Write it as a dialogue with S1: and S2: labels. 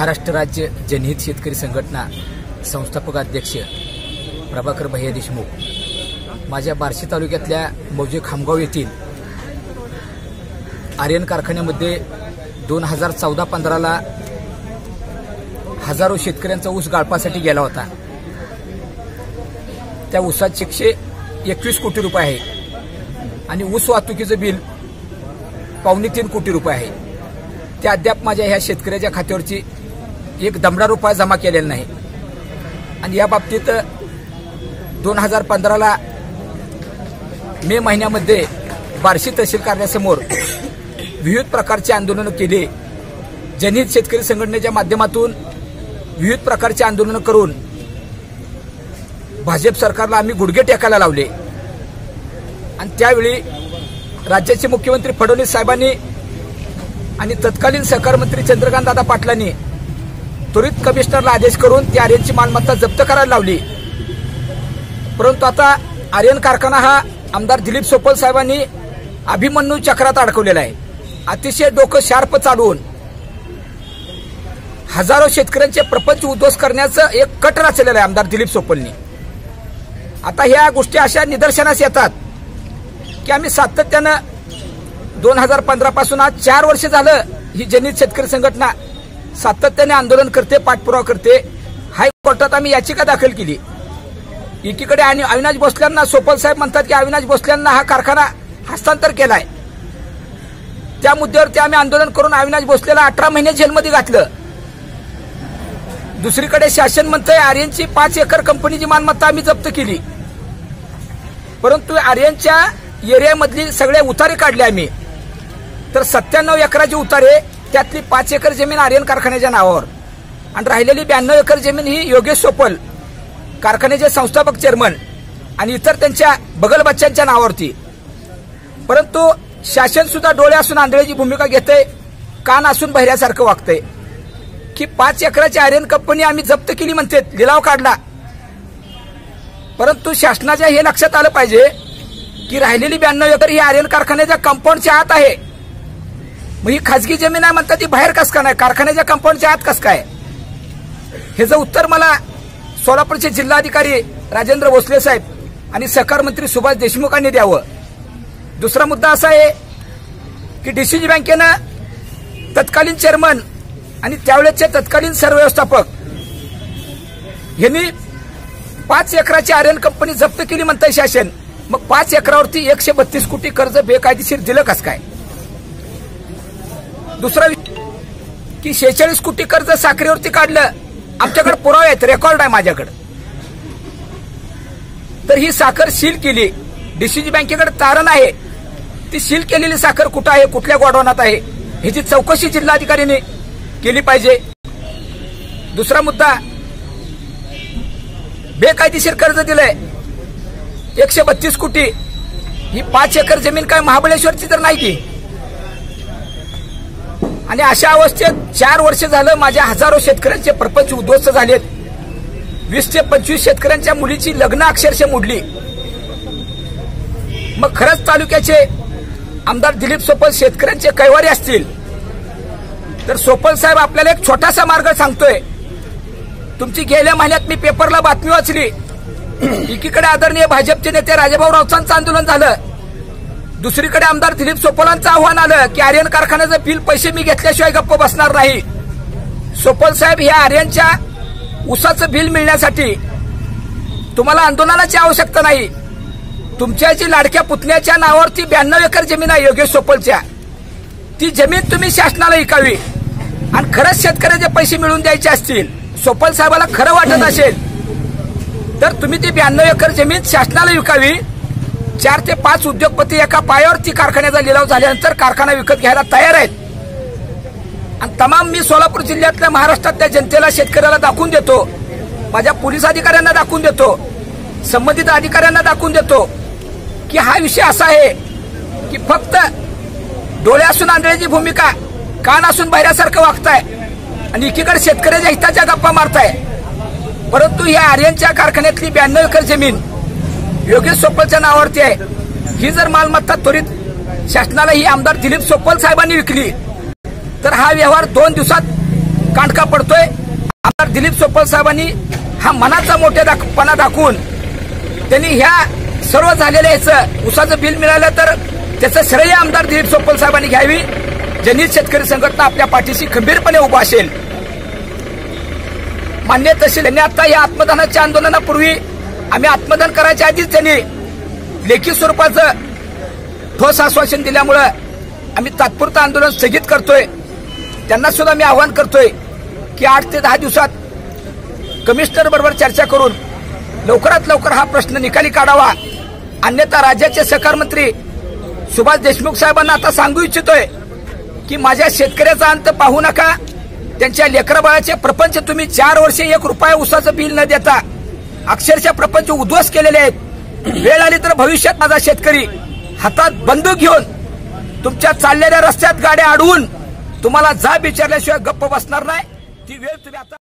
S1: महाराष्ट्र राज्य जनहित शेतकरी संघटना संस्थापक अध्यक्ष प्रभाकर भैया देशमुख माझ्या बार्शी तालुक्यातल्या मौजे खामगाव येथील आर्यन कारखान्यामध्ये 2014-15 ला हजारो शेतकऱ्यांचा ऊस गाळपासाठी गेला होता। त्या ऊसाचे 121 कोटी रुपये आहे आणि ऊस वाहतुकीचं बिल 2.25 कोटी रुपये आहे। ते अद्याप माझ्या ह्या शेतकऱ्याच्या खात्यावरची एक दमडा रुपया जमा केलेला नाही आणि या बाबतीत 2015 ला मे महिन्यामध्ये बार्शी तहसील कार्यालयासमोर विविध प्रकारचे आंदोलन केले। जनहित शेतकरी संघटनेच्या माध्यमातून विविध प्रकारचे आंदोलन करून भाजप सरकारला आम्ही गुडघे टेकायला लावले आणि त्यावेळी राज्याचे मुख्यमंत्री फडणवीस साहेबांनी आणि तत्कालीन सहकार मंत्री चंद्रकांत दादा पाटलांनी त्वरित कमिशनरला आदेश करून ती आर्यनची मालमत्ता जप्त करायला लावली। परंतु आता आर्यन कारखाना हा आमदार दिलीप सोपल साहेबांनी अभिमन्यू चक्रात अडकवलेला आहे। अतिशय डोकं शार्प चालवून हजारो शेतकऱ्यांचे प्रपंच उद्ध्वस्त करण्याचं एक कट रचलेलं आहे आमदार दिलीप सोपलनी। आता ह्या गोष्टी अशा निदर्शनास येतात की आम्ही सातत्यानं 2015 पासून आज 4 वर्ष झालं ही जनहित शेतकरी संघटना सातत्याने आंदोलन करते, पाठपुरावा करते। हायकोर्टात आम्ही याचिका दाखल केली। एकीकडे अविनाश भोसलेंना सोपल साहेब म्हणतात की अविनाश भोसलेंना हा कारखाना हस्तांतर केलाय। त्या मुद्द्यावरती आम्ही आंदोलन करून अविनाश भोसलेला 18 महिने जेलमध्ये घातलं। दुसरीकडे शासन म्हणतंय आर्यनची 5 एकर कंपनीची मालमत्ता आम्ही जप्त केली, परंतु आर्यनच्या एरियामधली सगळे उतारे काढले आम्ही। तर 97 एकराचे उतारे, त्यातली 5 एकर जमीन आर्यन कारखान्याच्या नावावर आणि राहिलेली 92 एकर जमीन ही योगेश सोपल कारखान्याचे संस्थापक चेअरमन आणि इतर त्यांच्या बगल बच्च्यांच्या नावावरती। परंतु शासन सुद्धा डोळे असून आंधळ्याची भूमिका घेते, कान असून बहिऱ्यासारखं वागतंय की 5 एकराची आर्यन कंपनी आम्ही जप्त केली म्हणते, लिलाव काढला। परंतु शासनाच्या हे लक्षात आलं पाहिजे की राहिलेली 92 एकर ही आर्यन कारखान्याच्या कंपाऊंडच्या आत आहे। मग ही खाजगी जमीन आहे म्हणतात, ती बाहेर कस का नाही, कारखान्याच्या कंपाऊंडच्या आत कस काय? ह्याचं उत्तर मला सोलापूरचे जिल्हाधिकारी राजेंद्र भोसले साहेब आणि सहकार मंत्री सुभाष देशमुखांनी द्यावं। दुसरा मुद्दा असा आहे की डीसीजी बँकेनं तत्कालीन चेअरमन आणि त्यावेळेचे तत्कालीन सरव्यवस्थापक यांनी 5 एकराची आर्यन कंपनी जप्त केली म्हणतंय शासन। मग 5 एकरावरती 132 कोटी कर्ज बेकायदेशीर दिलं कस काय? दुसरा की 46 कोटी कर्ज साखरेवरती काढलं, आमच्याकडे पुरावे आहेत, रेकॉर्ड आहे माझ्याकडे। तर ही साखर सील केली, डीसीजी बँकेकडे तारण आहे, ती सील केलेली साखर कुठं आहे, कुठल्या गोडाऊनात आहे, ह्याची चौकशी जिल्हाधिकाऱ्यांनी केली पाहिजे। दुसरा मुद्दा, बेकायदेशीर कर्ज दिलंय 132 कोटी, ही 5 एकर जमीन काय महाबळेश्वरची तर नाही की? आणि अशा अवस्थेत 4 वर्ष झालं माझ्या हजारो शेतकऱ्यांचे प्रपंच उद्ध्वस्त झालेत। 20 ते 25 शेतकऱ्यांच्या मुलीची लग्न अक्षरशः मोडली। मग खरंच तालुक्याचे आमदार दिलीप सोपल शेतकऱ्यांचे कैवारी असतील तर सोपल साहेब आपल्याला एक छोटासा मार्ग सांगतोय। तुमची गेल्या महिन्यात मी पेपरला बातमी वाचली, एकीकडे आदरणीय भाजपचे नेते राजाभाऊ राऊतांचं आंदोलन झालं, दुसरीकडे आमदार दिलीप सोपलांचं आव्हान आलं की आर्यन कारखान्याचं बिल पैसे मी घेतल्याशिवाय गप्प बसणार नाही। सोपल साहेब, या आर्यनच्या ऊसाचं बिल मिळण्यासाठी तुम्हाला आंदोलनाची आवश्यकता नाही। तुमच्या जी लाडक्या पुतण्याच्या नावावरती 92 एकर जमीन आहे योगेश सोपलच्या, ती जमीन तुम्ही शासनाला विकावी आणि खरंच शेतकऱ्याचे पैसे मिळवून द्यायचे असतील, सोपल साहेबाला खरं वाटत असेल तर तुम्ही ती 92 एकर जमीन शासनाला विकावी। 4 ते 5 उद्योगपती एका पायावरती कारखान्याचा लिलाव झाल्यानंतर कारखाना विकत घ्यायला तयार आहेत आणि तमाम मी सोलापूर जिल्ह्यातल्या महाराष्ट्रातल्या जनतेला, शेतकऱ्याला दाखवून देतो, माझ्या पोलीस अधिकाऱ्यांना दाखवून देतो, संबंधित अधिकाऱ्यांना दाखवून देतो की हा विषय असा आहे की फक्त डोळे असून आंधळ्याची भूमिका, कान असून बहिऱ्यासारखं वागताय आणि एकीकडे शेतकऱ्याच्या हिताच्या गप्पा मारताय। परंतु या आर्यनच्या कारखान्यातली 92 एकर जमीन योगेश सोपलच्या नावावरती आहे। ही जर मालमत्ता त्वरित शासनाला ही आमदार दिलीप सोपल साहेबांनी विकली तर हा व्यवहार 2 दिवसात कांडका पडतोय। आमदार दिलीप सोपल साहेबांनी हा मनाचा मोठेपणा दाखवून त्यांनी ह्या सर्व झालेल्या याचं उसाचं बिल मिळालं तर त्याचं श्रेय आमदार दिलीप सोपल साहेबांनी घ्यावी। जनहित शेतकरी संघटना आपल्या पाठीशी खंबीरपणे उभा असेल। मान्य तहसील यांनी आता या आत्मदानाच्या आंदोलनापूर्वी आम्ही आत्मदान करायच्या आधीच त्यांनी लेखी स्वरूपाचं ठोस आश्वासन दिल्यामुळे आम्ही तात्पुरतं आंदोलन स्थगित करतोय। त्यांना सुद्धा मी आवाहन करतोय की 8 ते 10 दिवसात कमिशनर बरोबर चर्चा करून लवकरात लवकर हा प्रश्न निकाली काढावा, अन्यथा राज्याचे सहकार मंत्री सुभाष देशमुख साहेबांना आता सांगू इच्छितोय की माझ्या शेतकऱ्याचा अंत पाहू नका। त्यांच्या लेकराबाळाचे प्रपंच तुम्ही 4 वर्षे 1 रुपया उसाचं बिल न देता अक्षरशः प्रपंच उद्ध्वस्त केलेले आहेत। वेळ आली तर भविष्यात माझा शेतकरी हातात बंदूक घेऊन तुमच्या चाललेल्या रस्त्यात गाड्या अडवून तुम्हाला जा विचारल्याशिवाय गप्प बसणार नाही। ती वेळ तुम्ही आता